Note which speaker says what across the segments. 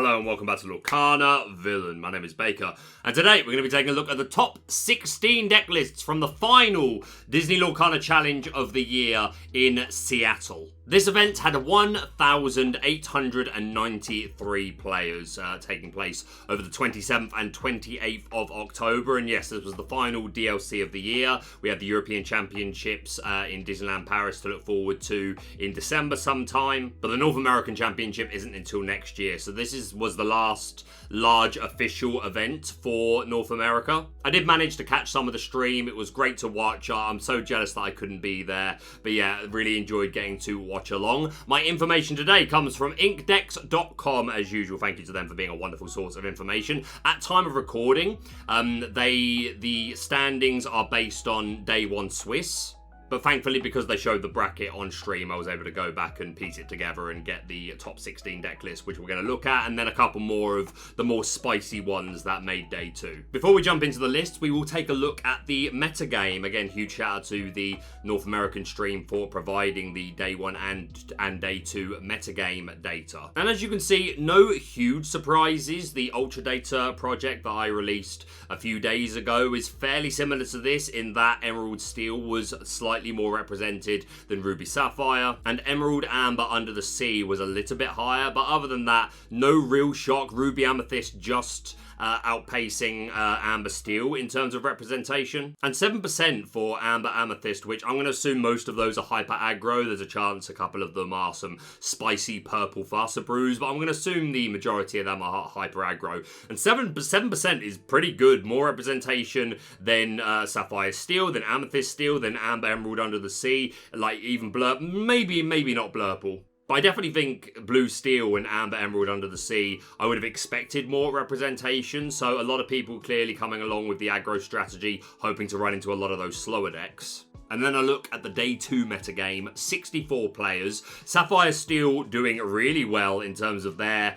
Speaker 1: Hello and welcome back to Lorcana Villain. My name is Baker, and today we're going to be taking a look at the top 16 deck lists from the final Disney Lorcana Challenge of the year in Seattle. This event had 1,893 players taking place over the 27th and 28th of October, and yes, this was the final DLC of the year. We had the European Championships in Disneyland Paris to look forward to in December sometime, but the North American Championship isn't until next year, so this was the last large official event for North America. I did manage to catch some of the stream. It was great to watch. I'm so jealous that I couldn't be there, but yeah, really enjoyed getting to watch along. My information today comes from inkdex.com as usual. Thank you to them for being a wonderful source of information. At time of recording, the standings are based on day one Swiss. But thankfully, because they showed the bracket on stream, I was able to go back and piece it together and get the top 16 deck list, which we're going to look at, and then a couple more of the more spicy ones that made day two. Before we jump into the list, we will take a look at the metagame. Again, huge shout out to the North American stream for providing the day one and day two metagame data. And as you can see, no huge surprises. The Ultra Data project that I released a few days ago is fairly similar to this in that Emerald Steel was slightly more represented than Ruby Sapphire, and Emerald Amber Under the Sea was a little bit higher, but other than that, no real shock. Ruby Amethyst just outpacing Amber Steel in terms of representation, and 7% for Amber Amethyst, which I'm going to assume most of those are Hyper Aggro. There's a chance a couple of them are some spicy purple faster brews, but I'm going to assume the majority of them are Hyper Aggro, and 7% is pretty good. More representation than Sapphire Steel, than Amethyst Steel, than Amber Emerald Under the Sea, like even Blur, maybe not Blurple. But I definitely think Blue Steel and Amber Emerald Under the Sea, I would have expected more representation. So a lot of people clearly coming along with the aggro strategy, hoping to run into a lot of those slower decks. And then I look at the day two metagame, 64 players. Sapphire Steel doing really well in terms of their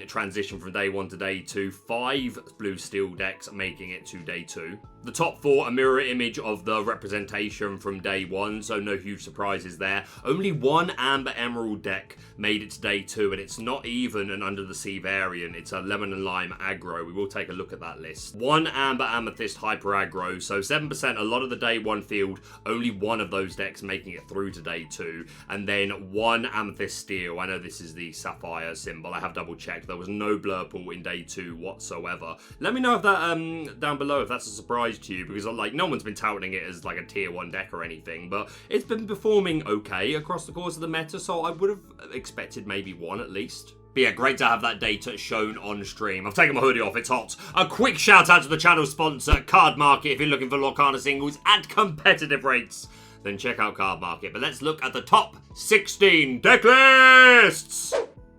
Speaker 1: transition from day one to day two. 5 Blue Steel decks making it to day two. The top 4, a mirror image of the representation from day one, so no huge surprises there. Only 1 Amber Emerald deck made it to day 2, and it's not even an Under the Sea variant. It's a Lemon and Lime aggro. We will take a look at that list. 1 Amber Amethyst Hyper Aggro, so 7%, a lot of the day 1 field, only 1 of those decks making it through to day 2. And then 1 Amethyst Steel. I know this is the Sapphire symbol. I have double checked. There was no Blurple in day 2 whatsoever. Let me know if that down below if that's a surprise to you, because like no one's been touting it as like a tier 1 deck or anything, but it's been performing okay across the course of the meta, so I would have expected maybe 1 at least. But yeah, great to have that data shown on stream. I've taken my hoodie off, it's hot. A quick shout out to the channel sponsor, Cardmarket. If you're looking for Lorcana singles at competitive rates, then check out Cardmarket. But let's look at the top 16 deck lists!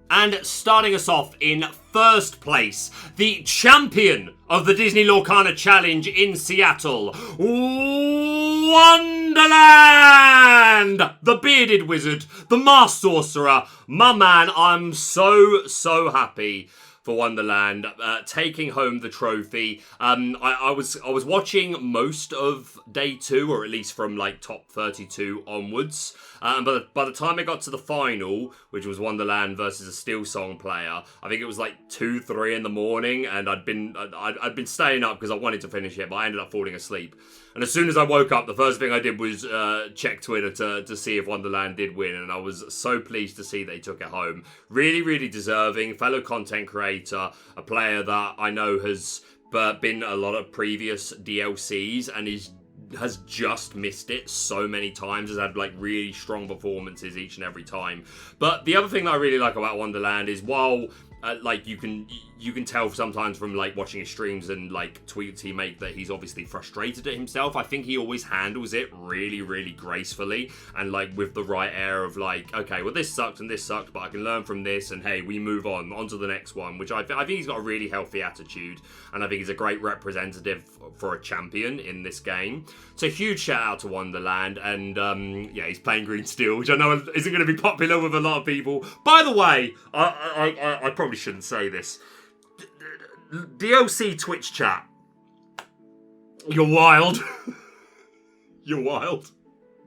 Speaker 1: And starting us off in first place, the champion of the Disney Lorcana Challenge in Seattle, Wonderland! The bearded wizard, the masked sorcerer, my man. I'm so happy for Wonderland taking home the trophy. I was watching most of day 2, or at least from like top 32 onwards. But by the time I got to the final, which was Wonderland versus a SteelSong player, I think it was like 2-3 in the morning, and I'd been staying up because I wanted to finish it, but I ended up falling asleep. And as soon as I woke up, the first thing I did was check Twitter to see if Wonderland did win, and I was so pleased to see they took it home. Really deserving, fellow content creator, a player that I know has been a lot of previous DLCs and has just missed it so many times, has had like really strong performances each and every time. But the other thing that I really like about Wonderland is while like you can tell sometimes from like watching his streams and like tweets he make that he's obviously frustrated at himself. I think he always handles it really gracefully and like with the right air of like, okay, well this sucked and this sucked, but I can learn from this, and hey, we move on to the next one, which I think he's got a really healthy attitude, and I think he's a great representative for a champion in this game. So huge shout out to Wonderland, and yeah, he's playing Green Steel, which I know isn't going to be popular with a lot of people. By the way, I probably shouldn't say this. DLC Twitch chat. You're wild. You're wild.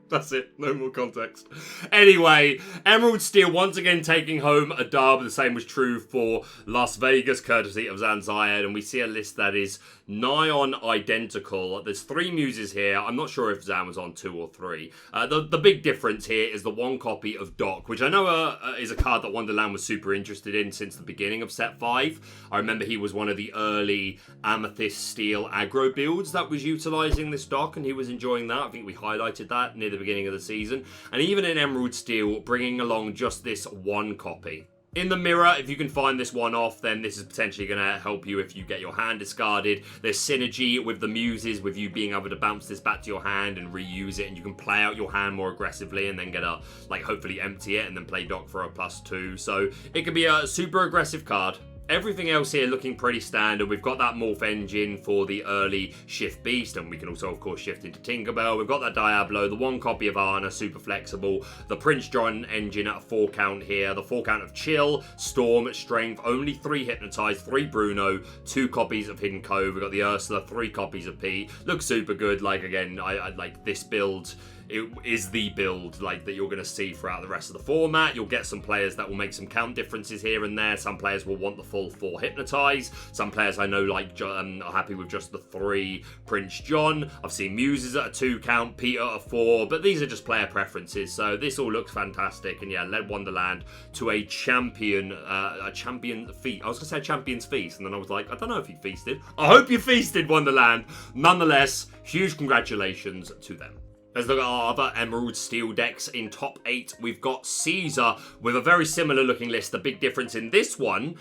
Speaker 1: That's it. No more context. Anyway, Emerald Steel once again taking home a dub. The same was true for Las Vegas, courtesy of Zanziad. And we see a list that is nigh on identical. There's 3 muses here. I'm not sure if Zan was on 2 or 3. The big difference here is the 1 copy of Doc, which I know is a card that Wonderland was super interested in since the beginning of set 5. I remember he was one of the early Amethyst Steel aggro builds that was utilising this Doc, and he was enjoying that. I think we highlighted that near the beginning of the season. And even in Emerald Steel, bringing along just this 1 copy. In the mirror, if you can find this one off, then this is potentially going to help you if you get your hand discarded. There's synergy with the muses, with you being able to bounce this back to your hand and reuse it, and you can play out your hand more aggressively and then get a, hopefully empty it and then play Doc for a +2. So it could be a super aggressive card. Everything else here looking pretty standard. We've got that Morph engine for the early Shift Beast, and we can also, of course, shift into Tinkerbell. We've got that Diablo, the 1 copy of Arna, super flexible. The Prince John engine at a 4 count here. The 4 count of Chill, Storm, Strength, only 3 Hypnotize, 3 Bruno, 2 copies of Hidden Cove. We've got the Ursula, 3 copies of Pete. Looks super good. Again, I like this build. It is the build that you're going to see throughout the rest of the format. You'll get some players that will make some count differences here and there. Some players will want the full 4 Hypnotize. Some players I know are happy with just the 3 Prince John. I've seen Muses at a 2 count, Peter at a 4, but these are just player preferences. So this all looks fantastic, and yeah, led Wonderland to a champion feast. I was going to say champion's feast, and then I was like, I don't know if he feasted. I hope you feasted, Wonderland. Nonetheless, huge congratulations to them. Let's look at our other Emerald Steel decks. In top 8, we've got Caesar with a very similar looking list. The big difference in this one,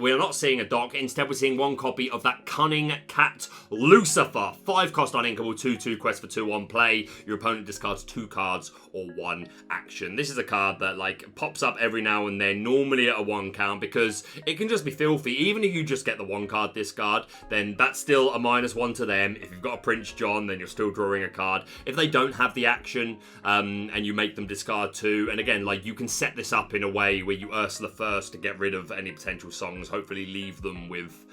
Speaker 1: we're not seeing a Doc. Instead, we're seeing 1 copy of that Cunning Cat Lucifer. 5 cost uninkable, 2/2 quest for 2 on play. Your opponent discards 2 cards or 1 action. This is a card that pops up every now and then, normally at a 1 count, because it can just be filthy. Even if you just get the 1 card discard, then that's still a -1 to them. If you've got a Prince John, then you're still drawing a card. If they don't have the action and you make them discard 2, and again, you can set this up in a way where you Ursula first to get rid of any potential songs, hopefully leave them with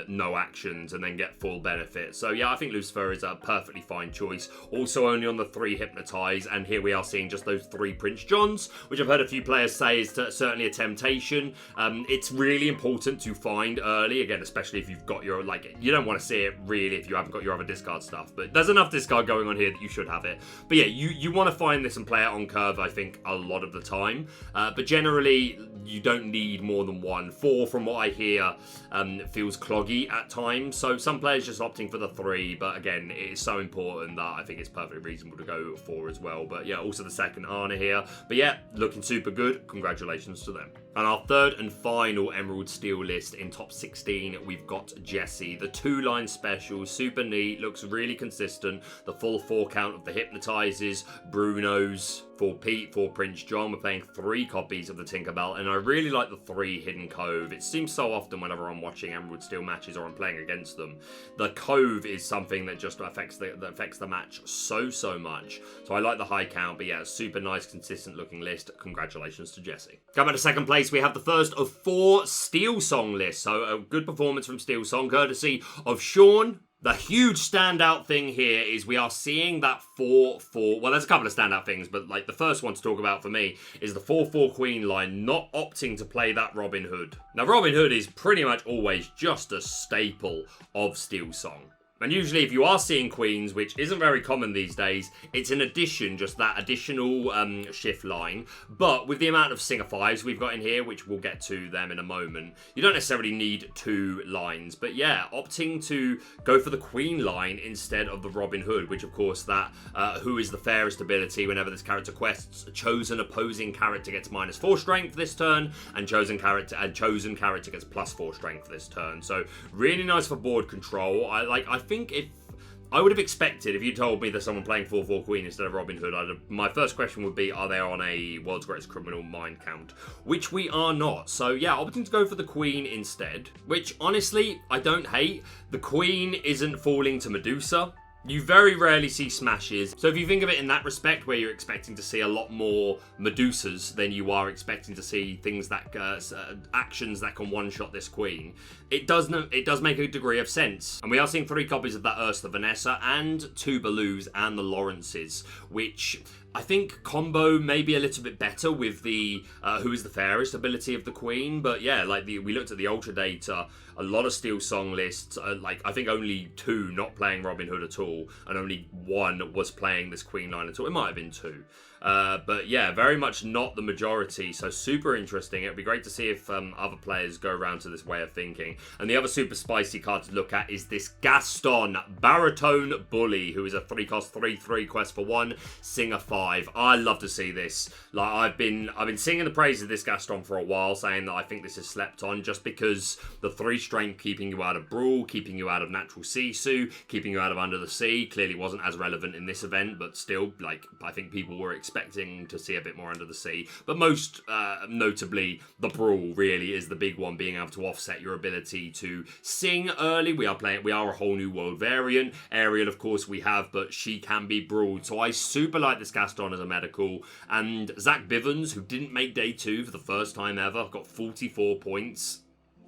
Speaker 1: no actions and then get full benefit. So yeah, I think Lucifer is a perfectly fine choice. Also only on the 3 Hypnotize, and here we are seeing just those 3 Prince Johns, which I've heard a few players say is certainly a temptation. It's really important to find early, again, especially if you've got your, you don't want to see it really if you haven't got your other discard stuff, but there's enough discard going on here that you should have it. But yeah, you want to find this and play it on curve, I think, a lot of the time. But generally, you don't need more than 1. 4, from what I hear, feels cloggy at times. So some players just opting for the 3. But again, it is so important that I think it's perfectly reasonable to go 4 as well. But yeah, also the second Arna here. But yeah, looking super good. Congratulations to them. And our third and final Emerald Steel list in top 16, we've got Jesse. The 2-line special, super neat, looks really consistent. The full 4 count of the Hypnotizes, Brunos, for Pete, for Prince John. We're playing 3 copies of the Tinkerbell, and I really like the 3 Hidden Cove. It seems so often whenever I'm watching Emerald Steel matches or I'm playing against them, the Cove is something that just affects the match so much. So I like the high count, but yeah, super nice, consistent looking list. Congratulations to Jesse. Coming to second place, we have the first of 4 SteelSong lists. So a good performance from SteelSong, courtesy of Sean. The huge standout thing here is we are seeing that 4/4. Well, there's a couple of standout things, but the first one to talk about for me is the 4/4 Queen line not opting to play that Robin Hood. Now, Robin Hood is pretty much always just a staple of SteelSong. And usually if you are seeing queens, which isn't very common these days, it's in addition, just that additional shift line. But with the amount of Singer 5s we've got in here, which we'll get to them in a moment, you don't necessarily need 2 lines. But yeah, opting to go for the queen line instead of the Robin Hood, which of course that who is the fairest ability whenever this character quests, a chosen opposing character gets -4 strength this turn, and chosen character gets +4 strength this turn. So really nice for board control. I think if I would have expected, if you told me that someone playing 4/4 Queen instead of Robin Hood, my first question would be, are they on a World's Greatest Criminal mind count? Which we are not. So yeah, opting to go for the Queen instead, which honestly, I don't hate. The Queen isn't falling to Medusa. You very rarely see smashes, so if you think of it in that respect, where you're expecting to see a lot more Medusas than you are expecting to see things that actions that can one-shot this queen, it does make a degree of sense. And we are seeing 3 copies of that Ursula Vanessa and 2 Baloos and the Lawrences, which I think combo maybe a little bit better with the Who is the Fairest ability of the Queen. But yeah, like we looked at the Ultra data, a lot of SteelSong lists, like I think only 2 not playing Robin Hood at all, and only 1 was playing this Queen line at all. It might have been 2. But yeah, very much not the majority, so super interesting. It'd be great to see if other players go around to this way of thinking. And the other super spicy card to look at is this Gaston Baritone Bully, who is a 3-cost 3/3 quest for 1, Singer 5. I love to see this. Like I've been singing the praise of this Gaston for a while, saying that I think this is slept on, just because the 3 strength keeping you out of Brawl, keeping you out of Natural Sisu, keeping you out of Under the Sea, clearly wasn't as relevant in this event, but still, like I think people were expecting to see a bit more Under the Sea. But most notably, the Brawl really is the big one, being able to offset your ability to sing early. We are a whole new world variant. Ariel, of course, we have, but she can be brawled. So I super like this Gaston as a medical. And Zach Bivens, who didn't make day 2 for the first time ever, got 44 points.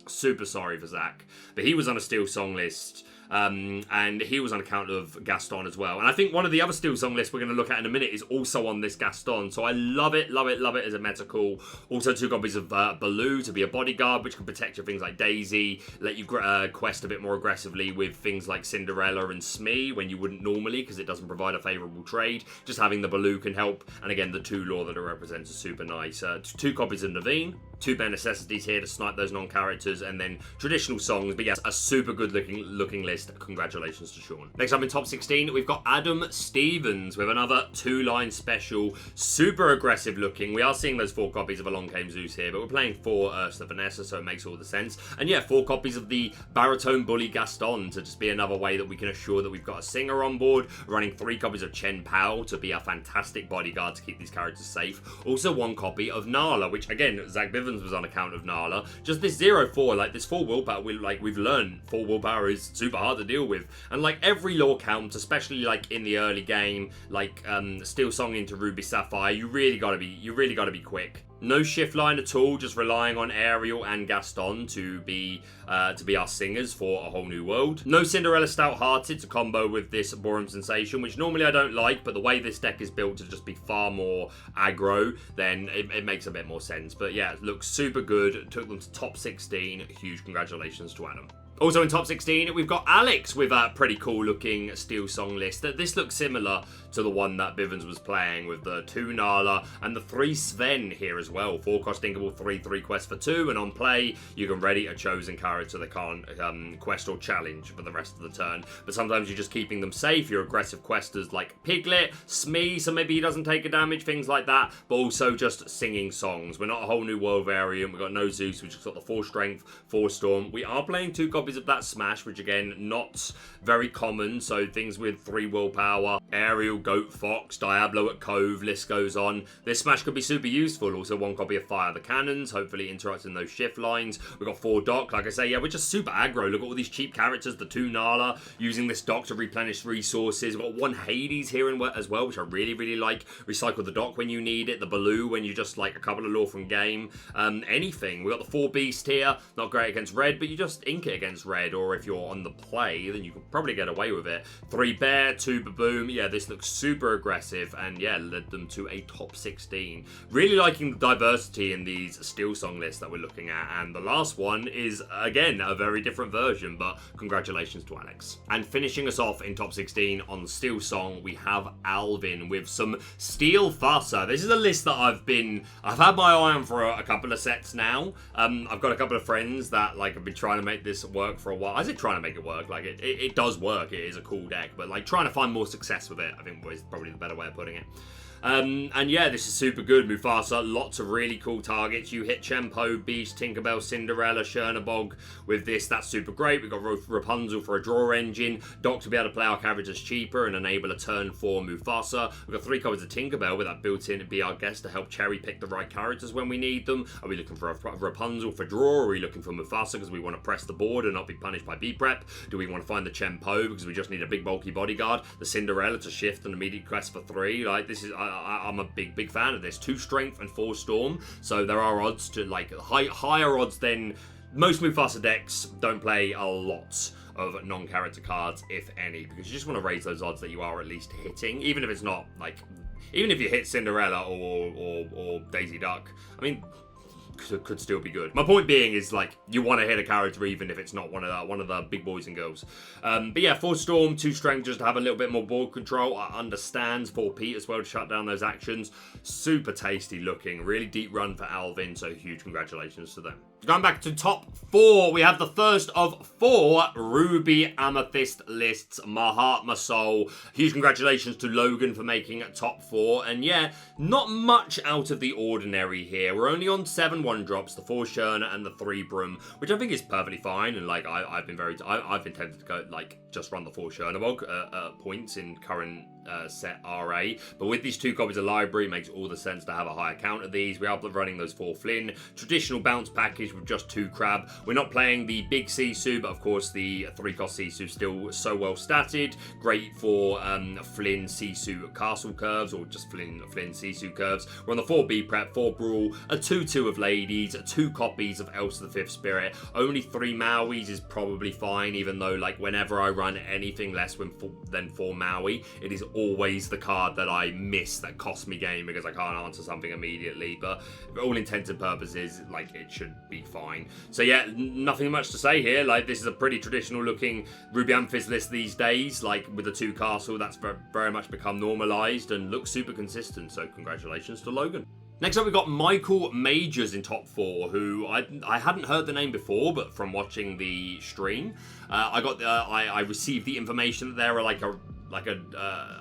Speaker 1: Super sorry for Zach. But he was on a SteelSong list. And he was on account of Gaston as well. And I think one of the other SteelSong lists we're going to look at in a minute is also on this Gaston. So I love it as a medical. Also 2 copies of Baloo to be a bodyguard, which can protect your things like Daisy, let you quest a bit more aggressively with things like Cinderella and Smee when you wouldn't normally, because it doesn't provide a favourable trade. Just having the Baloo can help. And again, the 2 lore that it represents is super nice. 2 copies of Naveen. 2 bare necessities here to snipe those non-characters, and then traditional songs. But yes, a super good looking list. Congratulations to Sean. Next up in top 16, we've got Adam Stevens with another 2-line special. Super aggressive looking. We are seeing those 4 copies of Along Came Zeus here, but we're playing 4 Ursula Vanessa, so it makes all the sense. And yeah, 4 copies of the Baritone Bully Gaston to just be another way that we can assure that we've got a singer on board. Running 3 copies of Chen Pao to be a fantastic bodyguard to keep these characters safe. Also 1 copy of Nala, which again, Zach Bivens was on account of Nala. Just this 0-4, like this 4 willpower, we've learned 4 willpower is super hard to deal with. And like every lore count, especially like in the early game, like SteelSong into Ruby Sapphire, you really gotta be quick. No shift line at all, just relying on Ariel and Gaston to be our singers for a whole new world. No Cinderella Stout-Hearted to combo with this Borum Sensation, which normally I don't like, but the way this deck is built to just be far more aggro, then it makes a bit more sense. But yeah, it looks super good. Took them to top 16. Huge congratulations to Adam. Also in top 16, we've got Alex with a pretty cool looking SteelSong list. This looks similar to the one that Bivens was playing with the 2 Nala and the 3 Sven here as well. 4-cost Inkable 3/3 quest for 2, and on play, you can ready a chosen character that can't quest or challenge for the rest of the turn. But sometimes you're just keeping them safe. Your aggressive questers like Piglet, Smee, so maybe he doesn't take a damage, things like that, but also just singing songs. We're not a whole new world variant. We've got no Zeus, we've just got the 4 Strength, 4 Storm. We are playing 2 copies of that Smash, which again, not very common, so things with 3 willpower, Ariel, Goat, Fox, Diablo at Cove, list goes on. This Smash could be super useful. Also 1 copy of Fire the Cannons, hopefully interrupting those shift lines. We've got 4 Doc, like I say, yeah, we're just super aggro. Look at all these cheap characters, the 2 Nala, using this Doc to replenish resources. We've got 1 Hades here as well, which I really like. Recycle the Doc when you need it, the Baloo when you just like a couple of lore from game. Anything. We've got the 4 Beast here, not great against red, but you just ink it against red, or if you're on the play, then you can probably get away with it. 3 Bear, 2 Baboom. Yeah, this looks super aggressive, and yeah, led them to a top 16. Really liking the diversity in these SteelSong lists that we're looking at, and the last one is, again, a very different version, but congratulations to Alex. And finishing us off in top 16 on SteelSong, we have Alvin with some Steel Fusser. This is a list that I've had my eye on for a couple of sets now. I've got a couple of friends that like have been trying to make this work for a while. I say trying to make it work, like it does work. It is a cool deck, but like trying to find more success with it, I think is probably the better way of putting it. And yeah, this is super good. Mufasa, lots of really cool targets. You hit Chempo, Beast, Tinkerbell, Cinderella, Chernabog with this. That's super great. We've got Rapunzel for a draw engine. Doc to be able to play our characters cheaper and enable a turn for Mufasa. We've got 3 copies of Tinkerbell with that built-in to be our guest to help cherry pick the right characters when we need them. Are we looking for Rapunzel for draw? Or are we looking for Mufasa because we want to press the board and not be punished by B-Prep? Do we want to find the Chempo because we just need a big bulky bodyguard? The Cinderella to shift and immediate quest for 3. Like, this is... I'm a big fan of this. 2 strength and 4 storm, so there are odds to like higher odds than most Mufasa decks. Don't play a lot of non-character cards, if any, because you just want to raise those odds that you are at least hitting, even if it's not like, even if you hit Cinderella or Daisy Duck. I mean, could still be good. My point being is, like, you want to hit a character even if it's not one of the big boys and girls. But yeah, 4 storm, 2 strength, just to have a little bit more board control. I understand 4 Pete as well to shut down those actions. Super tasty looking, really deep run for Alvin, so huge congratulations to them. Going back to top 4, we have the first of 4 Ruby Amethyst lists. My heart, my soul. Huge congratulations to Logan for making top 4. And yeah, not much out of the ordinary here. We're only on 7 1-drops, the 4 Sherna and the 3 Broom, which I think is perfectly fine. And like, I've been tempted to go like just run the 4 Chernabog at points in current set RA, but with these 2 copies of library, it makes all the sense to have a higher count of these. We are running those 4 Flynn, traditional bounce package with just 2 crab. We're not playing the big Sisu, but of course the 3-cost Sisu still so well statted, great for Flynn Sisu castle curves or just Flynn Sisu curves. We're on the 4 B prep, 4 brawl, a 2/2 of ladies, 2 copies of Elsa the 5th Spirit, only 3 Mauis is probably fine, even though like whenever I run anything less than 4 Maui, it is always the card that I miss that costs me game because I can't answer something immediately. But for all intents and purposes, like, it should be fine. So yeah, nothing much to say here. Like, this is a pretty traditional looking Ruby Amethyst list these days, like with the 2 castle. That's very much become normalized and looks super consistent, so congratulations to Logan. Next up, we've got Michael Majors in top 4, who I hadn't heard the name before, but from watching the stream, I received the information that there are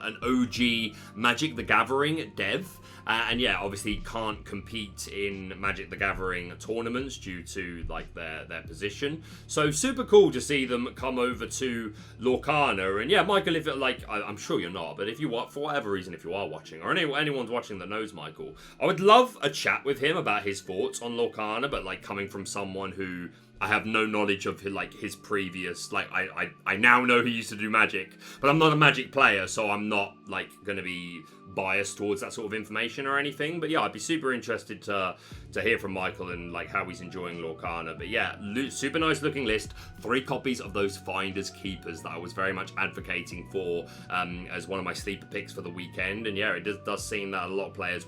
Speaker 1: an OG Magic the Gathering dev. And yeah, obviously can't compete in Magic the Gathering tournaments due to like their position. So super cool to see them come over to Lorcana. And yeah, Michael, if I'm sure you're not, but if you are, for whatever reason, if you are watching, or anyone's watching that knows Michael, I would love a chat with him about his thoughts on Lorcana, but like coming from someone who I have no knowledge of his previous, like, I now know he used to do Magic, but I'm not a Magic player, so I'm not like going to be biased towards that sort of information or anything. But yeah, I'd be super interested to hear from Michael and like how he's enjoying Lorcana. But yeah, super nice looking list. 3 copies of those Finders Keepers that I was very much advocating for as one of my sleeper picks for the weekend. And yeah, it does seem that a lot of players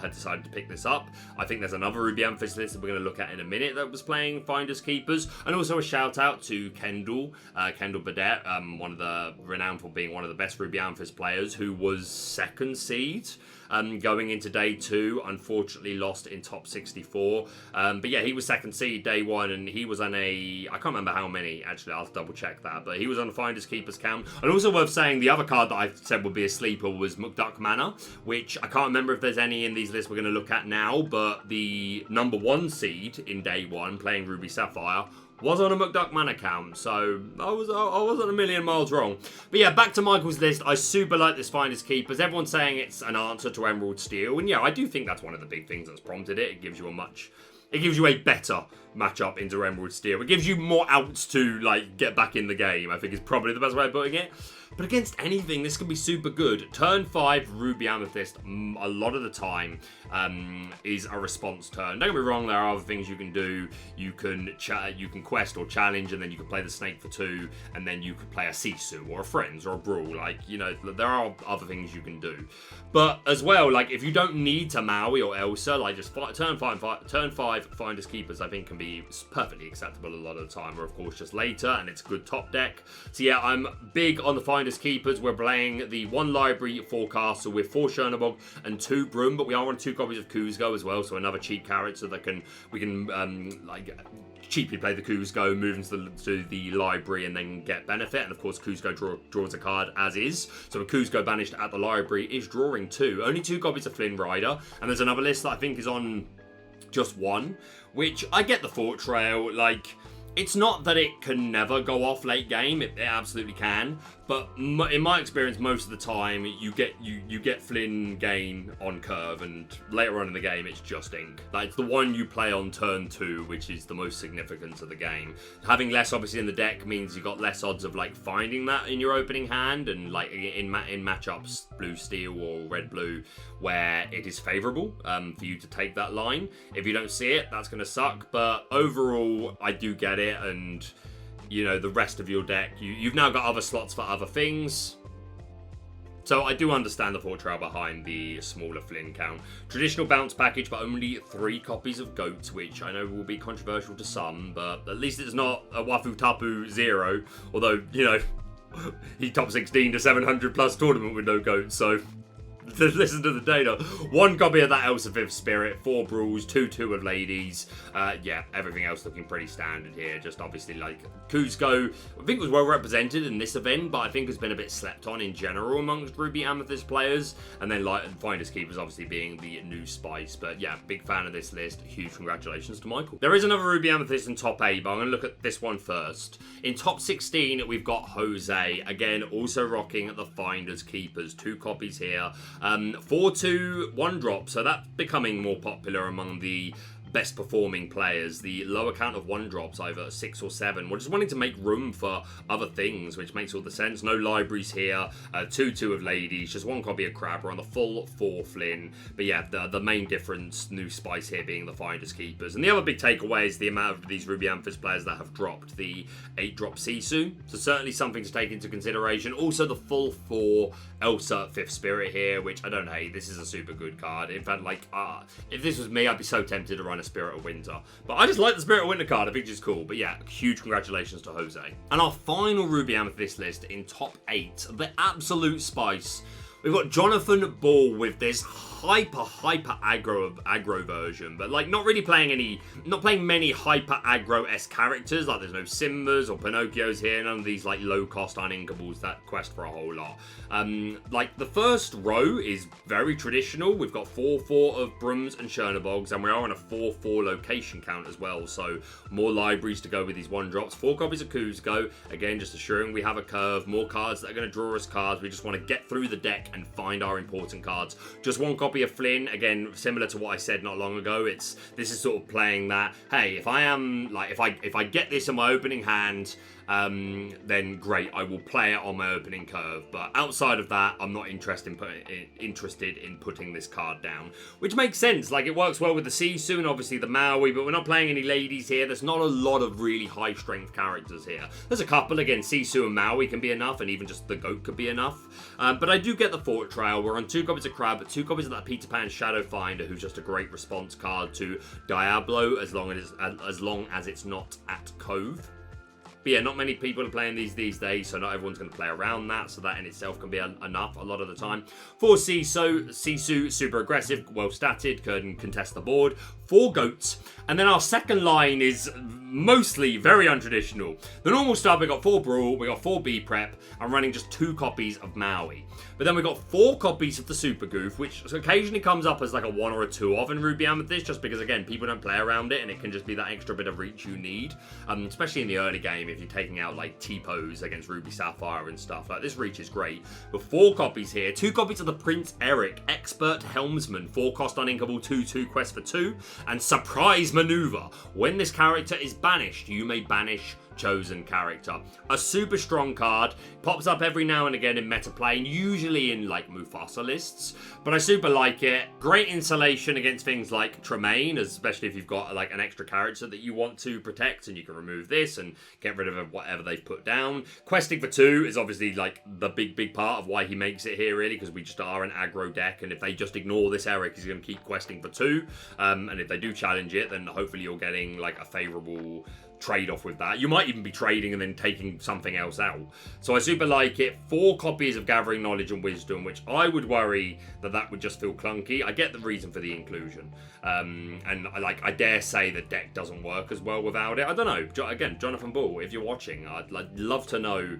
Speaker 1: had decided to pick this up. I think there's another Ruby Amethyst list that we're going to look at in a minute that was playing Finders Keepers. And also a shout out to Kendall Burdett, renowned for being one of the best Ruby Amethyst players, who was 2nd seed going into day 2, unfortunately lost in top 64. But yeah, he was 2nd seed day 1, and he was on I can't remember how many, actually, I'll double check that, but he was on a Finders Keepers count. And also worth saying, the other card that I said would be a sleeper was McDuck Manor, which I can't remember if there's any in these lists we're going to look at now, but the number 1 seed in day 1 playing Ruby Sapphire was on a McDuck Man account, so I wasn't a million miles wrong. But yeah, back to Michael's list. I super like this Finders Keepers. Everyone's saying it's an answer to Emerald Steel, and yeah, I do think that's one of the big things that's prompted it. It gives you a better matchup into Emerald Steel. It gives you more outs to like get back in the game, I think is probably the best way of putting it. But against anything, this can be super good. Turn 5 Ruby Amethyst, a lot of the time, is a response turn. Don't get me wrong, there are other things you can do. You can quest or challenge, and then you can play the snake for 2, and then you could play a Sisu or a Friends or a Brawl. Like, you know, there are other things you can do. But as well, like, if you don't need to Maui or Elsa, like, just turn 5 Finders Keepers, I think, can be perfectly acceptable a lot of the time, or of course just later, and it's a good top deck. So yeah, I'm big on the Finders Keepers. We're playing the 1 library 4 castle with 4 Chernabog and 2 Broom, but we are on 2 copies of Kuzco as well, so another cheap character that we can cheaply play the Kuzco, move into the library, and then get benefit. And of course, Kuzco draws a card as is. So a Kuzco banished at the library is drawing 2. Only 2 copies of Flynn Rider. And there's another list that I think is on just 1, which I get the thought trail. Like, it's not that it can never go off late game. It absolutely can. But in my experience, most of the time, you get Flynn gain on curve, and later on in the game, it's just ink. Like, it's the one you play on turn 2, which is the most significant of the game. Having less, obviously, in the deck means you've got less odds of, like, finding that in your opening hand, and, like, in matchups, blue-steel or red-blue, where it is favourable for you to take that line. If you don't see it, that's going to suck, but overall, I do get it, and you know, the rest of your deck, you've now got other slots for other things. So I do understand the thought trail behind the smaller Flynn count. Traditional bounce package, but only 3 copies of Goat, which I know will be controversial to some, but at least it's not a Wafu Tapu 0, although, you know, he top 16 to 700 plus tournament with no Goat, so listen to the data. 1 copy of that Elsa 5th Spirit, 4 Brawls, 2 of Ladies. Yeah, everything else looking pretty standard here. Just obviously, like, Kuzco, I think was well represented in this event, but I think has been a bit slept on in general amongst Ruby Amethyst players. And then, like, Finders Keepers obviously being the new spice. But yeah, big fan of this list. Huge congratulations to Michael. There is another Ruby Amethyst in top 8, but I'm going to look at this one first. In top 16, we've got Jose. Again, also rocking the Finders Keepers. 2 copies here. 4/2 1-drop, so that's becoming more popular among the best performing players. The lower count of 1-drops, either 6 or 7. We're just wanting to make room for other things, which makes all the sense. No libraries here. 2 of Ladies, just 1 copy of Crab. We're on the full 4 Flynn. But yeah, the main difference, new spice here being the Finders Keepers. And the other big takeaway is the amount of these Ruby Amethyst players that have dropped the 8-drop Sisu. So certainly something to take into consideration. Also the full 4 Elsa 5th Spirit here, which I don't hate. This is a super good card. In fact, like, if this was me, I'd be so tempted to run a Spirit of Winter. But I just like the Spirit of Winter card. I think it's cool. But yeah, huge congratulations to Jose. And our final Ruby Amethyst list in top 8, the absolute spice. We've got Jonathan Ball with this hyper aggro version, but like not playing many hyper aggro-esque characters. Like there's no Simbas or Pinocchios here, none of these like low cost uninkables that quest for a whole lot. Like the first row is very traditional. We've got 4/4 of Brums and Chernobyls, and we are on a 4/4 location count as well. So more libraries to go with these 1-drops. 4 copies of Kuzco, again just assuring we have a curve, more cards that are going to draw us cards. We just want to get through the deck and find our important cards. Just 1 copy of Flynn, again similar to what I said not long ago. This is sort of playing that, hey, if I get this in my opening hand, then great, I will play it on my opening curve. But outside of that, I'm not interested in putting this card down, which makes sense. Like it works well with the Sisu and obviously the Maui, but we're not playing any Ladies here. There's not a lot of really high strength characters here. There's a couple, again, Sisu and Maui can be enough, and even just the Goat could be enough. But I do get the Thought Trail. We're on 2 copies of Crab, but 2 copies of that Peter Pan Shadow Finder, who's just a great response card to Diablo, as long as it's not at Cove. But yeah, not many people are playing these days, so not everyone's going to play around that, so that in itself can be enough a lot of the time. 4 Sisu, super aggressive, well statted, can contest the board. 4 Goats, and then our second line is mostly very untraditional. The normal stuff, we got 4 Brawl, we got 4 B Prep, and running just 2 copies of Maui. But then we got 4 copies of the Super Goof, which occasionally comes up as like a 1 or a 2 of in Ruby Amethyst, just because again, people don't play around it, and it can just be that extra bit of reach you need, especially in the early game if you're taking out like T-Pose against Ruby Sapphire and stuff. Like this reach is great. But 4 copies here, 2 copies of the Prince Eric, Expert Helmsman, 4 cost uninkable, 2/2 quest for 2, and Surprise Maneuver. When this character is banished, you may banish chosen character. A super strong card, pops up every now and again in meta play, and usually in like Mufasa lists, but I super like it. Great insulation against things like Tremaine, especially if you've got like an extra character that you want to protect, and you can remove this and get rid of whatever they've put down. Questing for 2 is obviously like the big part of why he makes it here, really, because we just are an aggro deck, and if they just ignore this Eric, he's going to keep questing for 2, and if they do challenge it, then hopefully you're getting like a favourable trade-off with that. You might even be trading and then taking something else out. So I super like it. 4 copies of Gathering Knowledge and Wisdom, which I would worry that would just feel clunky. I get the reason for the inclusion. And I dare say the deck doesn't work as well without it. I don't know. Again, Jonathan Ball, if you're watching, I'd love to know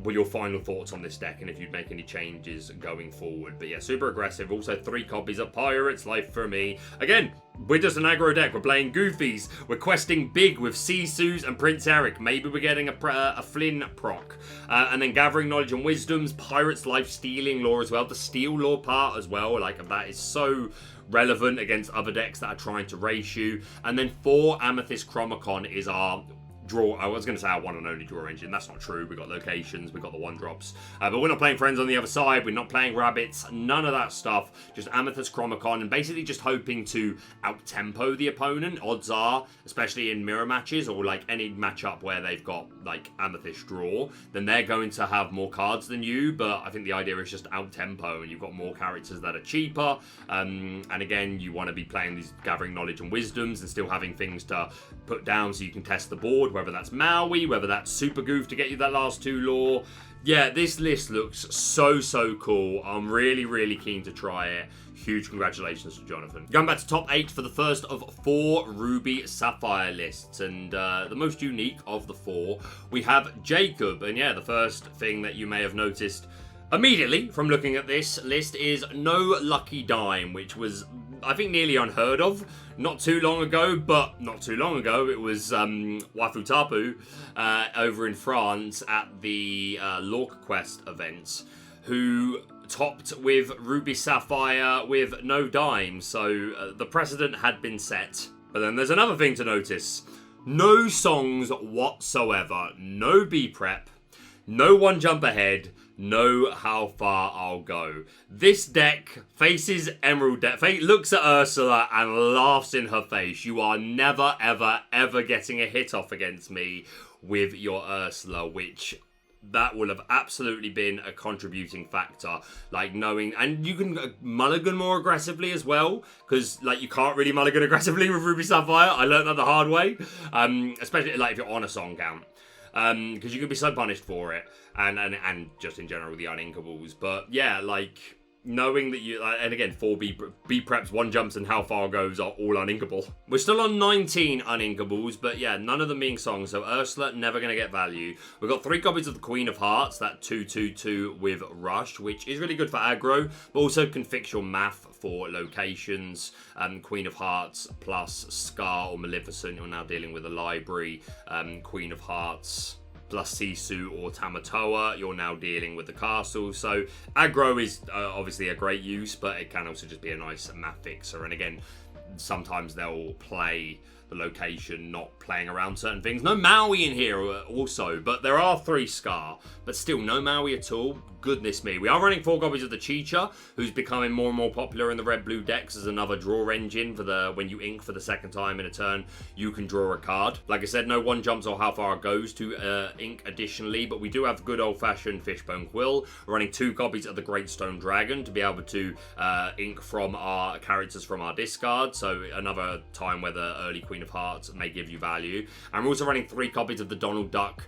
Speaker 1: what your final thoughts on this deck and if you'd make any changes going forward. But yeah, super aggressive. Also 3 copies of Pirate's Life for me. Again, we're just an aggro deck. We're playing Goofies. We're questing big with Sisu's and Prince Eric. Maybe we're getting a Flynn proc. And then Gathering Knowledge and Wisdoms, Pirate's Life, Stealing Law as well. The Steel Law part as well. Like, that is so relevant against other decks that are trying to race you. And then 4 Amethyst Chromicon is our draw. I was going to say our one and only draw engine. That's not true. We got locations, we got the 1-drops, but we're not playing friends on the other side. We're not playing rabbits, none of that stuff. Just Amethyst Chromicon, and basically just hoping to out-tempo the opponent. Odds are, especially in mirror matches or like any matchup where they've got like Amethyst draw, then they're going to have more cards than you. But I think the idea is just out-tempo, and you've got more characters that are cheaper. And again, you want to be playing these Gathering Knowledge and Wisdoms and still having things to put down so you can test the board, whether that's Maui, whether that's Super Goof to get you that last 2 lore. Yeah, this list looks so cool. I'm really keen to try it. Huge congratulations to Jonathan. Going back to top 8 for the first of 4 Ruby Sapphire lists, and the most unique of the 4, we have Jacob. And yeah, the first thing that you may have noticed immediately from looking at this list is no Lucky Dime, which was, I think, nearly unheard of not too long ago. But not too long ago, it was Wafu Tapu over in France at the Lorc Quest events, who topped with Ruby Sapphire with no dime. So the precedent had been set. But then there's another thing to notice. No songs whatsoever. No B-Prep. No 1 jump ahead. No how far I'll go. This deck faces Emerald Deck, looks at Ursula and laughs in her face. You are never, ever getting a hit off against me with your Ursula, which that will have absolutely been a contributing factor. Like, knowing, and you can mulligan more aggressively as well, because like you can't really mulligan aggressively with Ruby Sapphire. I learned that the hard way, especially like if you're on a song count. Because you could be so punished for it, and just in general the uninkables. But yeah, like knowing that you, and again, 4 B preps, 1 jumps, and how far goes are all uninkable. We're still on 19 uninkables, but yeah, none of them being songs. So Ursula never gonna get value. We've got 3 copies of the Queen of Hearts, that 2/2/2 with Rush, which is really good for aggro, but also can fix your math for locations. Queen of Hearts plus Scar or Maleficent, you're now dealing with a library. Queen of Hearts plus Sisu or Tamatoa, you're now dealing with the castle. So aggro is obviously a great use, but it can also just be a nice math fixer. And again, sometimes they'll play the location, not playing around certain things. No Maui in here also, but there are 3 Scar, but still no Maui at all. Goodness me. We are running 4 copies of the Chicha, who's becoming more and more popular in the red-blue decks as another draw engine for when you ink for the 2nd time in a turn, you can draw a card. Like I said, no 1 jumps or how far it goes to ink additionally, but we do have good old-fashioned Fishbone Quill. We're running 2 copies of the Great Stone Dragon to be able to ink from our characters from our discard, so another time where the early Queen of Hearts may give you value. And we're also running 3 copies of the Donald Duck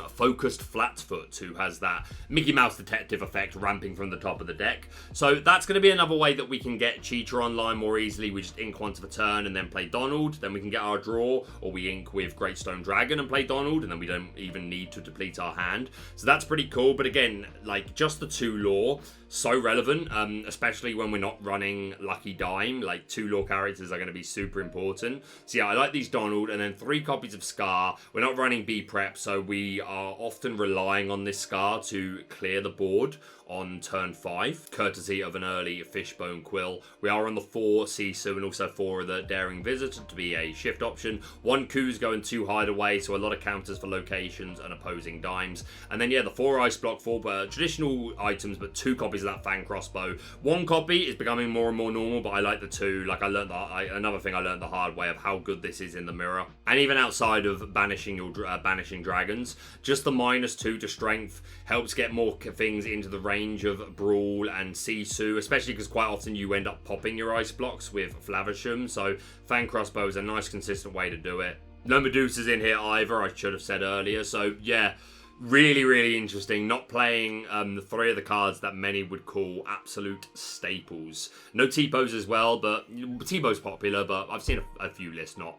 Speaker 1: Focused Flatfoot, who has that Mickey Mouse detective effect ramping from the top of the deck. So that's going to be another way that we can get Cheetah online more easily. We just ink once of a turn and then play Donald. Then we can get our draw, or we ink with Great Stone Dragon and play Donald, and then we don't even need to deplete our hand. So that's pretty cool. But again, like just the 2 lore, so relevant, especially when we're not running Lucky Dime. Like 2 lore characters are going to be super important. So yeah, I like these Donald, and then 3 copies of Scar. We're not running B-Prep, so we are often relying on this Scar to clear the board on turn 5, courtesy of an early Fishbone Quill. We are on the 4 Sisu and also 4 of the Daring Visitor to be a shift option. 1 Ku's going 2 Hideaway, so a lot of counters for locations and opposing dimes. And then yeah, the 4 Ice Block, 4 traditional items, but 2 copies of that Fang Crossbow. 1 copy is becoming more and more normal, but I like the 2. Like I learned another thing I learned the hard way of how good this is in the mirror. And even outside of banishing your banishing dragons, just the -2 to strength helps get more things into the range of Brawl and Sisu, especially because quite often you end up popping your ice blocks with Flavisham, so Fang Crossbow is a nice consistent way to do it. No Medusas in here either, I should have said earlier. So, yeah, really, really interesting. Not playing the 3 of the cards that many would call absolute staples. No T-Pose as well, but T-Po's popular, but I've seen a few lists not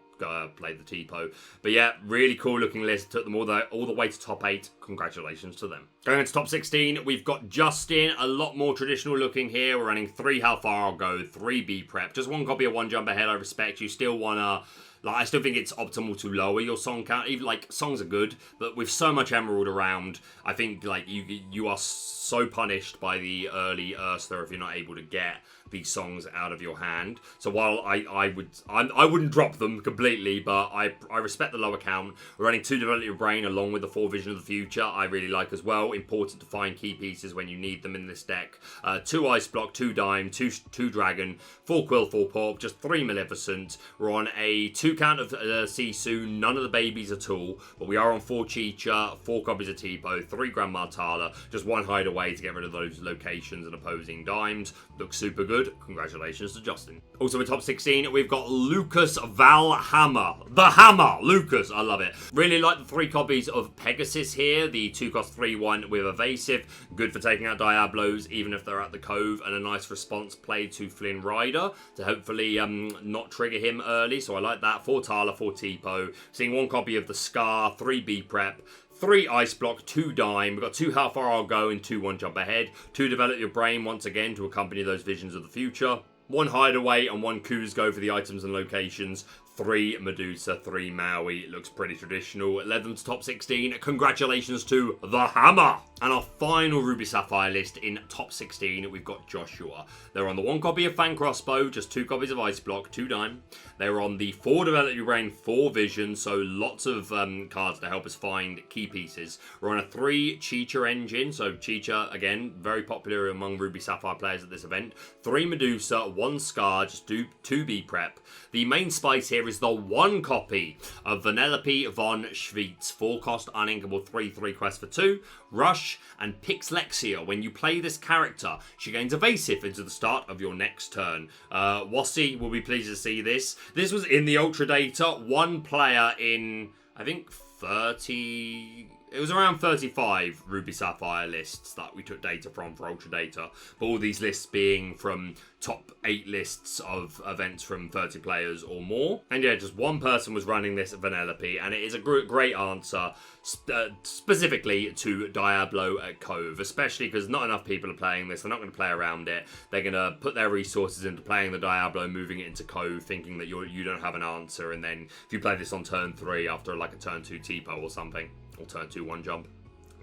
Speaker 1: play the T-Po. But yeah, really cool looking list. Took them all the way to top 8. Congratulations to them. Going into top 16, we've got Justin. A lot more traditional looking here. We're running 3 How Far I'll Go, 3 B Prep. Just 1 copy of 1 Jump Ahead. I respect you. Still wanna... Like, I still think it's optimal to lower your song count. Even, like, songs are good, but with so much Emerald around, I think, like, you are so punished by the early Ursa if you're not able to get these songs out of your hand. So while I wouldn't drop them completely, but I respect the lower count. We're running 2 Develop Your Brain along with the 4 Vision of the Future. I really like as well. Important to find key pieces when you need them in this deck. 2 Ice Block, 2 Dime, 2 Dragon, 4 Quill, 4 Pork, just 3 Maleficent. We're on a 2 count of Sisu, none of the babies at all, but we are on 4 Chicha, 4 copies of Tipo, 3 Grandma Tala, just 1 Hideaway to get rid of those locations and opposing dimes. Looks super good. Congratulations to Justin. Also in top 16, we've got Lucas Valhammer. The Hammer! Lucas, I love it. Really like the 3 copies of Pegasus here. The 2 cost 3/1 with Evasive. Good for taking out Diablos, even if they're at the Cove. And a nice response play to Flynn Rider to hopefully not trigger him early. So I like that. 4 Tala, 4 Tipo. Seeing 1 copy of the Scar, 3 B Prep, 3 Ice Block, 2 Dime. We've got 2 How Far I'll Go and 2 1 Jump Ahead. 2 Develop Your Brain once again to accompany those visions of the future. 1 Hideaway and 1 Kuzco for the items and locations. 3 Medusa, 3 Maui. It looks pretty traditional. It led them to top 16. Congratulations to the Hammer. And our final Ruby Sapphire list in top 16, we've got Joshua. They're on the 1 copy of Fan Crossbow, just 2 copies of Ice Block, 2 Dime. They're on the 4 Develop Your Brain, 4 Vision, so lots of cards to help us find key pieces. We're on a 3 Chicha engine, so Chicha, again, very popular among Ruby Sapphire players at this event. 3 Medusa, 1 Scar, just 2 B Prep. The main spice here is the 1 copy of Vanellope von Schweetz. 4 cost uninkable, 3/3 quest for 2. Rush and Pixlexia. When you play this character, she gains Evasive into the start of your next turn. Wossi will be pleased to see this. This was in the Ultra Data. 1 player in, I think, 30... It was around 35 Ruby Sapphire lists that we took data from for Ultra Data. But all these lists being from top 8 lists of events from 30 players or more. And yeah, just 1 person was running this Vanellope. And it is a great answer specifically to Diablo at Cove. Especially because not enough people are playing this. They're not going to play around it. They're going to put their resources into playing the Diablo, moving it into Cove, thinking that you don't have an answer. And then if you play this on turn 3 after like a turn 2 Tipo or something, or turn 2 1 jump,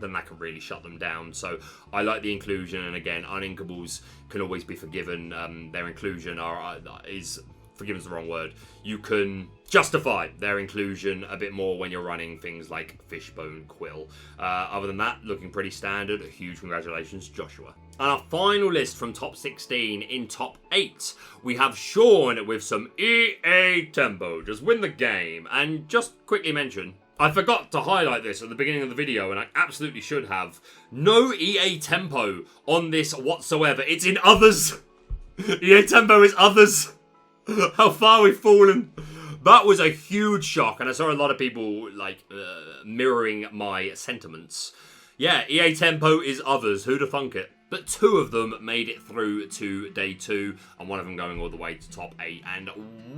Speaker 1: then that can really shut them down. So I like the inclusion, and again, uninkables can always be forgiven. Their inclusion is forgiven's the wrong word. You can justify their inclusion a bit more when you're running things like Fishbone Quill. Other than that, looking pretty standard. Huge congratulations, Joshua. And our final list from top 16 in top 8, we have Sean with some EA Tempo. Just win the game. And just quickly mention, I forgot to highlight this at the beginning of the video, and I absolutely should have. No EA Tempo on this whatsoever. It's in others. EA Tempo is others. How far we've fallen. That was a huge shock, and I saw a lot of people like mirroring my sentiments. Yeah, EA Tempo is others. Who'da thunk it? But 2 of them made it through to day 2, and 1 of them going all the way to top 8. And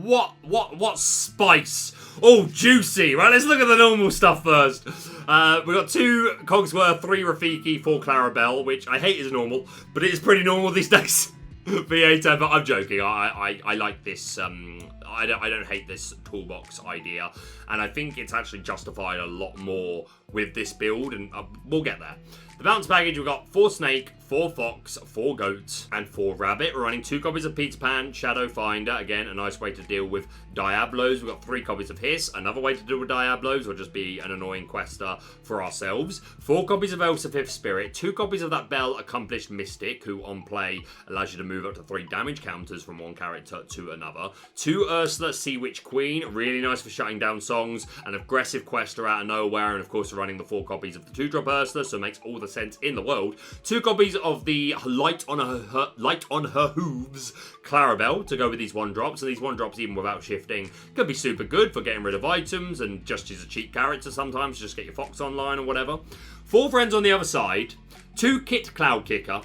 Speaker 1: what spice! Oh, juicy! Right, let's look at the normal stuff first. We got 2 Cogsworth, 3 Rafiki, 4 Clarabelle, which I hate is normal, but it is pretty normal these days. VA Tempo, I'm joking. I like this. I don't hate this toolbox idea, and I think it's actually justified a lot more with this build, and we'll get there. The bounce package, we've got 4 Snake, 4 Fox, 4 Goat, and 4 Rabbit. We're running 2 copies of Peter Pan, Shadow Finder. Again, a nice way to deal with Diablos. We've got 3 copies of Hiss. Another way to deal with Diablos will just be an annoying quester for ourselves. 4 copies of Elsa Fifth Spirit. 2 copies of that Bell Accomplished Mystic, who on play allows you to move up to 3 damage counters from one character to another. 2 Ursula, Sea Witch Queen, really nice for shutting down songs. An aggressive quester out of nowhere, and of course running the 4 copies of the 2-drop Ursula, so it makes all the sense in the world. 2 copies of the Light on Her Hooves Clarabelle to go with these 1-drops, and these 1-drops, even without shifting, could be super good for getting rid of items and just as a cheap character sometimes, just get your Fox online or whatever. 4 friends on the other side, 2 Kit Cloud Kicker,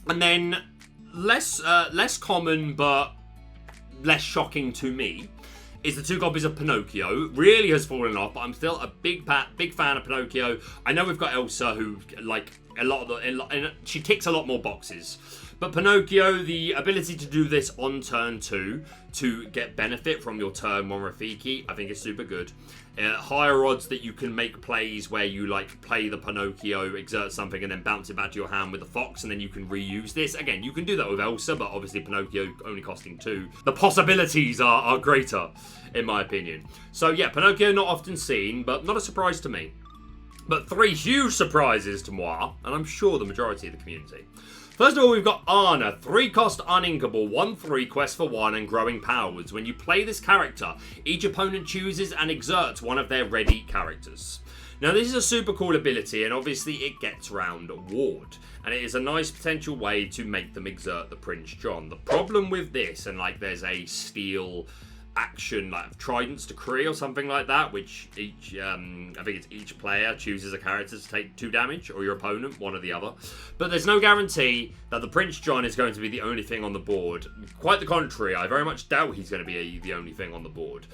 Speaker 1: and then less common but less shocking to me is the 2 copies of Pinocchio. Really has fallen off, but I'm still a big fan of Pinocchio. I know we've got Elsa, who like she ticks a lot more boxes. But Pinocchio, the ability to do this on turn 2 to get benefit from your turn 1 Rafiki, I think is super good. Higher odds that you can make plays where you like play the Pinocchio, exert something, and then bounce it back to your hand with the Fox, and then you can reuse this. Again, you can do that with Elsa, but obviously Pinocchio only costing 2. The possibilities are greater, in my opinion. So yeah, Pinocchio not often seen, but not a surprise to me. But 3 huge surprises to moi, and I'm sure the majority of the community. First of all, we've got Anna, 3-cost uninkable, 1/3 quest for 1 and growing powers. When you play this character, each opponent chooses and exerts one of their ready characters. Now this is a super cool ability, and obviously it gets round Ward, and it is a nice potential way to make them exert the Prince John. The problem with this, and like there's a steel action like Trident's Decree or something like that, which each I think it's each player chooses a character to take 2 damage, or your opponent, one or the other. But there's no guarantee that the Prince John is going to be the only thing on the board. Quite the contrary, I very much doubt he's going to be the only thing on the board.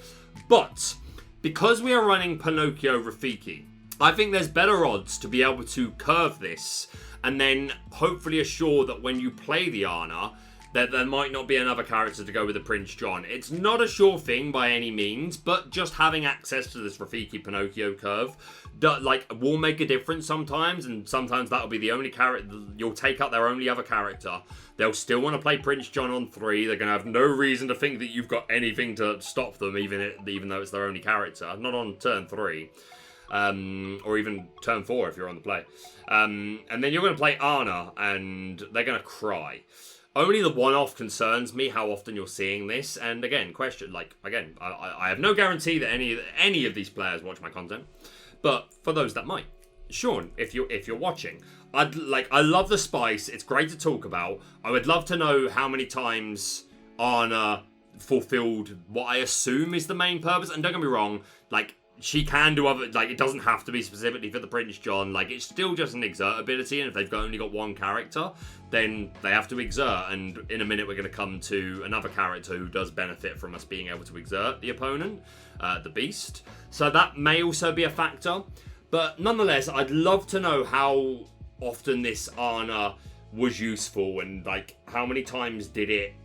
Speaker 1: But because we are running Pinocchio Rafiki, I think there's better odds to be able to curve this and then hopefully assure that when you play the Anna, that there might not be another character to go with the Prince John. It's not a sure thing by any means, but just having access to this Rafiki Pinocchio curve will make a difference sometimes, and sometimes that'll be the only character. You'll take out their only other character. They'll still want to play Prince John on 3. They're going to have no reason to think that you've got anything to stop them, even though it's their only character. Not on turn 3. Or even turn 4 if you're on the play. And then you're going to play Anna, and they're going to cry. Only the one-off concerns me, how often you're seeing this. And again, I have no guarantee that any of these players watch my content, but for those that might, Sean, if you're watching, I love the spice. It's great to talk about. I would love to know how many times Anna fulfilled what I assume is the main purpose. And don't get me wrong, she can do other, it doesn't have to be specifically for the Prince John. It's still just an exert ability, and if they've only got 1 character, then they have to exert. And in a minute, we're going to come to another character who does benefit from us being able to exert the opponent, the Beast. So that may also be a factor. But nonetheless, I'd love to know how often this Anna was useful, and how many times did it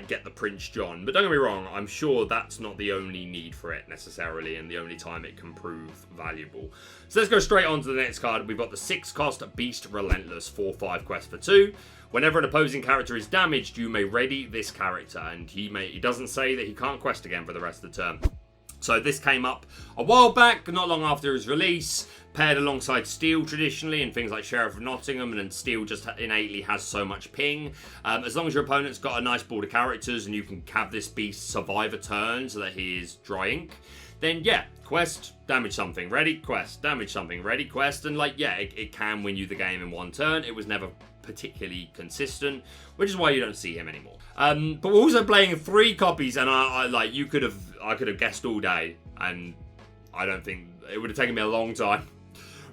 Speaker 1: get the Prince John. But don't get me wrong, I'm sure that's not the only need for it necessarily, and the only time it can prove valuable. So let's go straight on to the next card. We've got the 6-cost Beast Relentless, 4/5 quest for 2. Whenever an opposing character is damaged, you may ready this character, and he doesn't say that he can't quest again for the rest of the turn. So this came up a while back, not long after his release, paired alongside Steel traditionally, and things like Sheriff of Nottingham, and then Steel just innately has so much ping. As long as your opponent's got a nice board of characters and you can have this beast survive a turn so that he is dry ink, then yeah, quest, damage something, ready, quest, damage something, ready, quest, and it can win you the game in 1 turn. It was never particularly consistent, which is why you don't see him anymore. But we're also playing 3 copies, and I could have guessed all day, and I don't think it would have taken me a long time.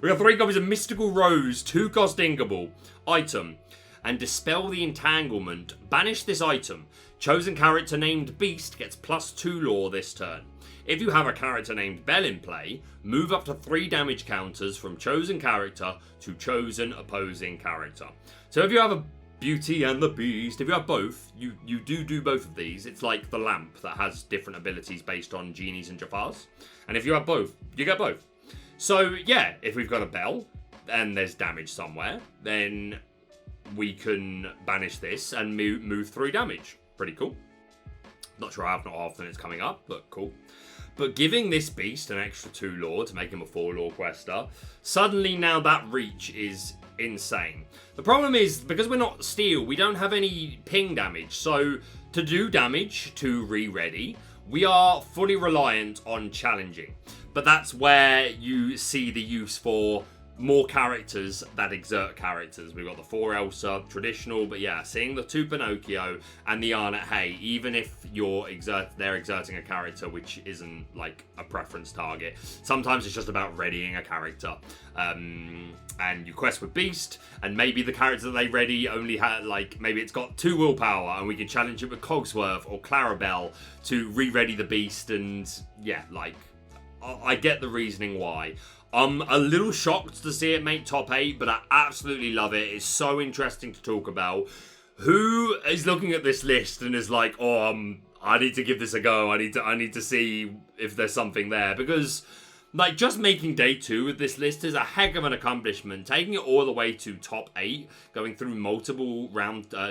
Speaker 1: We got 3 copies of Mystical Rose, 2-cost inkable item, and Dispel the Entanglement. Banish this item. Chosen character named Beast gets +2 lore this turn. If you have a character named Belle in play, move up to 3 damage counters from chosen character to chosen opposing character. So if you have a Beauty and the Beast, if you have both, you do both of these. It's like the lamp that has different abilities based on genies and Jafars. And if you have both, you get both. So yeah, if we've got a Belle and there's damage somewhere, then we can banish this and move 3 damage. Pretty cool. Not sure how often it's coming up, but cool. But giving this beast an extra 2 lore to make him a 4 lore quester, suddenly now that reach is insane. The problem is, because we're not steel, we don't have any ping damage. So to do damage to re-ready, we are fully reliant on challenging. But that's where you see the use for more characters that exert characters. We've got the 4 Elsa, traditional, but yeah, seeing the 2 Pinocchio and the Arnett Hay, even if they're exerting a character which isn't like a preference target, sometimes it's just about readying a character. And you quest with Beast, and maybe the character that they ready only had, like, maybe it's got 2 willpower, and we can challenge it with Cogsworth or Clarabelle to re-ready the Beast, and yeah, like, I get the reasoning why. I'm a little shocked to see it make top 8, but I absolutely love it. It's so interesting to talk about. Who is looking at this list and is like, oh, I need to give this a go. I need to see if there's something there, because like just making day 2 with this list is a heck of an accomplishment. Taking it all the way to top 8, going through multiple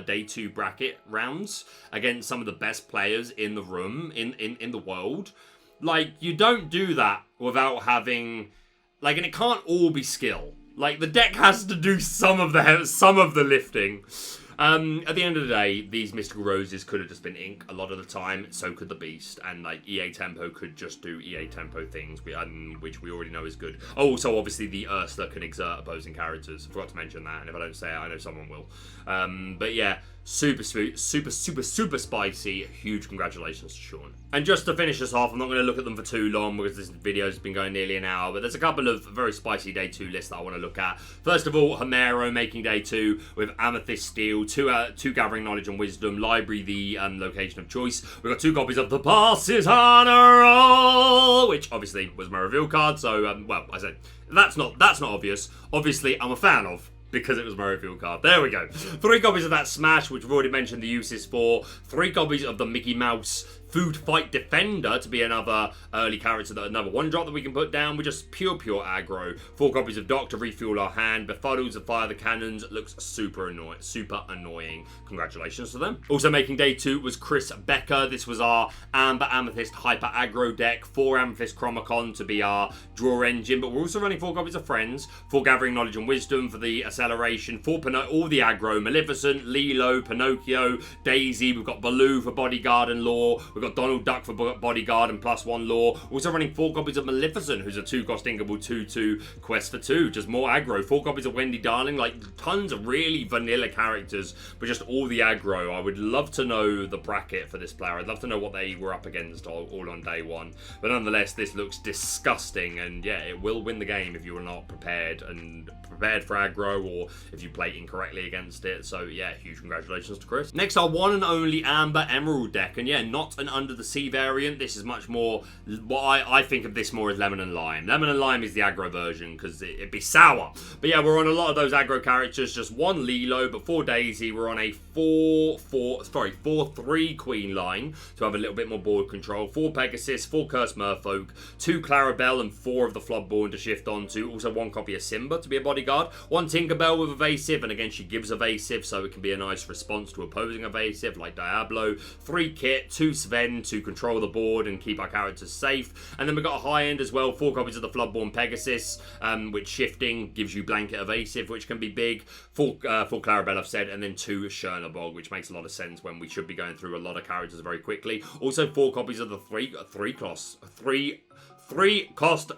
Speaker 1: day 2 bracket rounds against some of the best players in the room in the world. Like, you don't do that without having, like, and it can't all be skill. Like, the deck has to do some of the lifting. At the end of the day, these Mystical Roses could have just been ink a lot of the time. So could the Beast. And, like, EA Tempo could just do EA Tempo things, which we already know is good. Oh, so obviously the Ursula can exert opposing characters. Forgot to mention that. And if I don't say it, I know someone will. But yeah, super spicy. Huge congratulations to Sean. And just to finish us off, I'm not going to look at them for too long because this video's been going nearly an hour, but there's a couple of very spicy day 2 lists that I want to look at. First of all, Homero making day 2 with Amethyst Steel, 2 Gathering Knowledge and Wisdom, Library the location of choice. We've got 2 copies of The Pass is on a Roll, which obviously was my reveal card, so, well, I said, that's not obvious. Obviously, I'm a fan of, because it was my reveal card. There we go. 3 copies of that Smash, which we've already mentioned the uses for. 3 copies of the Mickey Mouse Food Fight Defender to be another early character, another 1-drop that we can put down with just pure aggro. 4 copies of Doc to refuel our hand. Befuddles of Fire the Cannons looks super annoying. Congratulations to them. Also making day 2 was Chris Becker. This was our Amber Amethyst Hyper Aggro deck. 4 Amethyst Chromacon to be our draw engine, but we're also running 4 copies of Friends. 4 Gathering Knowledge and Wisdom for the acceleration. 4 all the aggro. Maleficent, Lilo, Pinocchio, Daisy. We've got Baloo for bodyguard and lore. We've got Donald Duck for bodyguard and +1 lore. Also running 4 copies of Maleficent, who's a 2-cost inkable 2/2 quest for 2. Just more aggro. 4 copies of Wendy Darling. Like, tons of really vanilla characters, but just all the aggro. I would love to know the bracket for this player. I'd love to know what they were up against all on day 1. But nonetheless, this looks disgusting, and yeah, it will win the game if you are not prepared for aggro, or if you play incorrectly against it. So yeah, huge congratulations to Chris. Next, our one and only Amber Emerald deck, and yeah, not an Under the Sea variant. This is much more what I think of this more as Lemon and Lime. Lemon and Lime is the aggro version because it'd be sour. But yeah, we're on a lot of those aggro characters. Just 1 Lilo, but 4 Daisy. We're on a 4/3 Queen line to have a little bit more board control. 4 Pegasus, 4 Cursed Merfolk, 2 Clarabelle, and 4 of the Floodborn to shift onto. Also 1 copy of Simba to be a bodyguard. 1 Tinkerbell with evasive, and again she gives evasive, so it can be a nice response to opposing evasive like Diablo. 3 Kit, 2 Sven to control the board and keep our characters safe. And then we've got a high end as well, 4 copies of the Floodborn Pegasus, which shifting gives you blanket evasive, which can be big. 4 Clarabelle I've said, and then 2 Chernobog, which makes a lot of sense when we should be going through a lot of characters very quickly. Also 4 copies of the 3-cost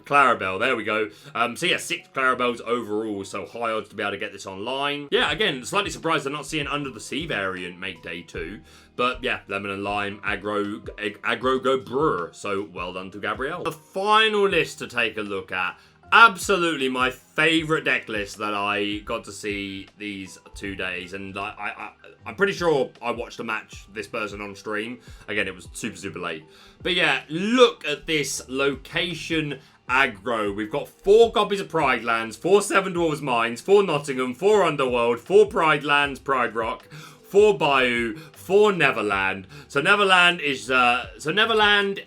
Speaker 1: Clarabelle. There we go. So yeah, 6 Clarabelles overall, so high odds to be able to get this online. Yeah, again, slightly surprised I'm not seeing Under the Sea variant make day 2. But yeah, Lemon and Lime, aggro go brr. So well done to Gabrielle. The final list to take a look at. Absolutely my favourite deck list that I got to see these 2 days, and I'm pretty sure I watched a match this person on stream. Again, it was super late. But yeah, look at this location aggro. We've got 4 copies of Pride Lands, 4 Seven Dwarfs Mines, 4 Nottingham, 4 Underworld, 4 Pride Lands, Pride Rock, 4 Bayou, 4 Neverland. So Neverland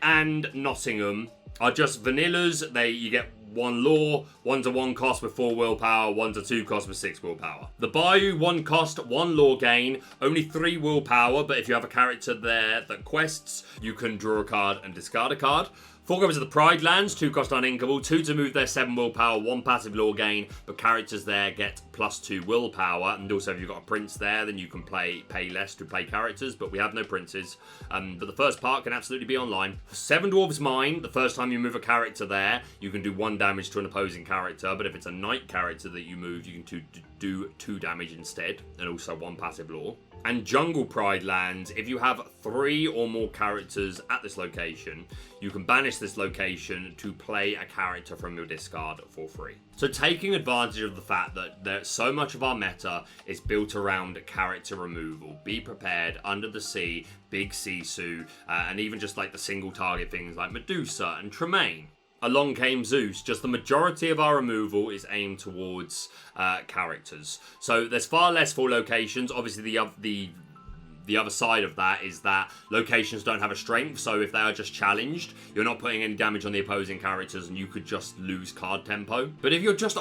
Speaker 1: and Nottingham are just vanillas. You get 1 lore, 1 to 1 cost with 4 willpower, 1 to 2 cost with 6 willpower. The Bayou, 1 cost, 1 lore gain, only 3 willpower, but if you have a character there that quests, you can draw a card and discard a card. 4 copies of the Pride lands, 2 cost uninkable, 2 to move their 7 willpower, 1 passive lore gain, but characters there get +2 willpower, and also if you've got a prince there, then you can pay less to play characters, but we have no princes. But the first part can absolutely be online. 7 Dwarves Mine, the first time you move a character there, you can do 1 damage to an opposing character, but if it's a knight character that you move, you can do 2 damage instead, and also 1 passive lore. And Jungle Pride lands, if you have 3 or more characters at this location, you can banish this location to play a character from your discard for free. So taking advantage of the fact that so much of our meta is built around character removal, Be Prepared, Under the Sea, Big Sisu, and even just like the single target things like Medusa and Tremaine. Along came Zeus. Just the majority of our removal is aimed towards characters. So there's far less for locations. Obviously, the other side of that is that locations don't have a strength. So if they are just challenged, you're not putting any damage on the opposing characters, and you could just lose card tempo. But if you're just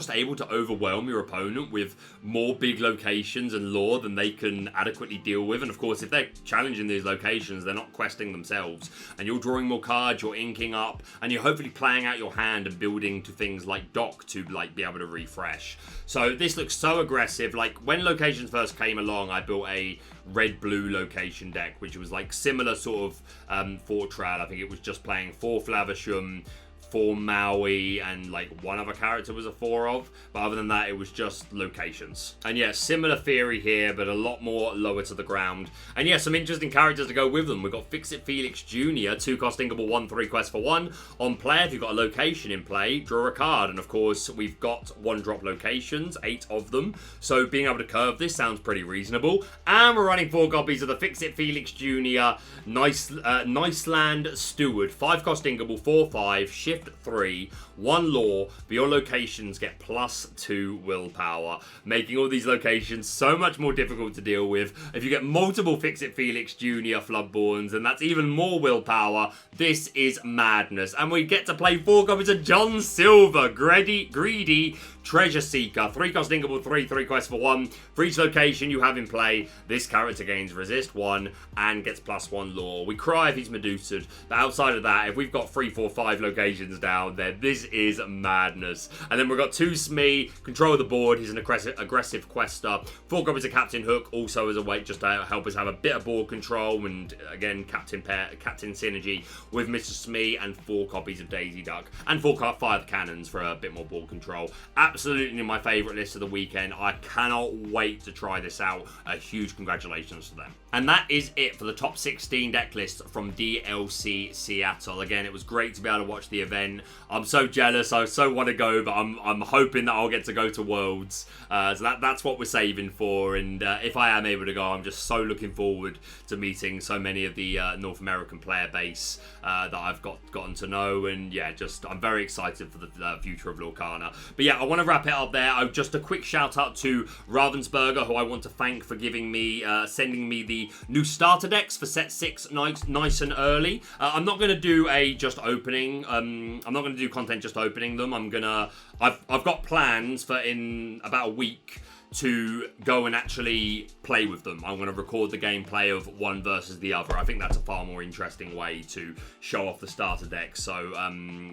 Speaker 1: able to overwhelm your opponent with more big locations and lore than they can adequately deal with, and of course if they're challenging these locations, they're not questing themselves, and you're drawing more cards, you're inking up, and you're hopefully playing out your hand and building to things like dock to like be able to refresh. So this looks so aggressive. Like when locations first came along, I built a red-blue location deck, which was like similar sort of Fortran. I think it was just playing 4 Flavisham, 4 Maui, and like 1 other character was a 4 of, but other than that it was just locations. And yeah, similar theory here, but a lot more lower to the ground. And yeah, some interesting characters to go with them. We've got Fix It Felix Jr., 2 cost inkable, 1/3 quest for 1. On play, if you've got a location in play, draw a card, and of course we've got 1-drop locations, 8 of them, so being able to curve this sounds pretty reasonable. And we're running 4 copies of the Fix It Felix Jr. Nice Land Steward, 5 cost inkable, 4/5, shift 3, 1 lore, but your locations get +2 willpower, making all these locations so much more difficult to deal with. If you get multiple Fix It Felix Jr. Floodborns, and that's even more willpower, this is madness. And we get to play 4 copies of John Silver, Greedy Treasure Seeker, 3 cost inkable, 3/3 quest for 1. For each location you have in play, this character gains resist 1 and gets +1 lore. We cry if he's Medusa'd, but outside of that, if we've got 3, 4, 5 locations down there, this is madness. And then we've got 2 Smee, control the board, he's an aggressive quester. 4 copies of Captain Hook, also as a way just to help us have a bit of board control, and again, Captain synergy with Mr. Smee, and 4 copies of Daisy Duck, and 4 fire cannons for a bit more board control. Absolutely my favourite list of the weekend. I cannot wait to try this out. A huge congratulations to them. And that is it for the top 16 deck list from DLC Seattle. Again, it was great to be able to watch the event. I'm so jealous. I so want to go, but I'm hoping that I'll get to go to Worlds. So that's what we're saving for. And if I am able to go, I'm just so looking forward to meeting so many of the North American player base that I've gotten to know. And yeah, I'm very excited for the future of Lorcana. But yeah, I want to wrap it up there. Just a quick shout out to Ravensburger, who I want to thank for giving me, sending me the new starter decks for set 6 nice and early. I'm not going to do just opening. I'm not going to do content just opening them. I've got plans for in about a week to go and actually play with them. I'm going to record the gameplay of one versus the other. I think that's a far more interesting way to show off the starter deck. So,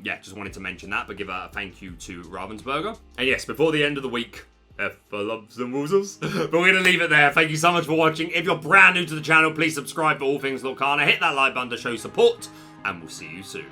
Speaker 1: yeah, just wanted to mention that, but give a thank you to Ravensburger. And yes, before the end of the week, F for lumps and woozles. But we're going to leave it there. Thank you so much for watching. If you're brand new to the channel, please subscribe for all things Lorcana. Hit that like button to show support, and we'll see you soon.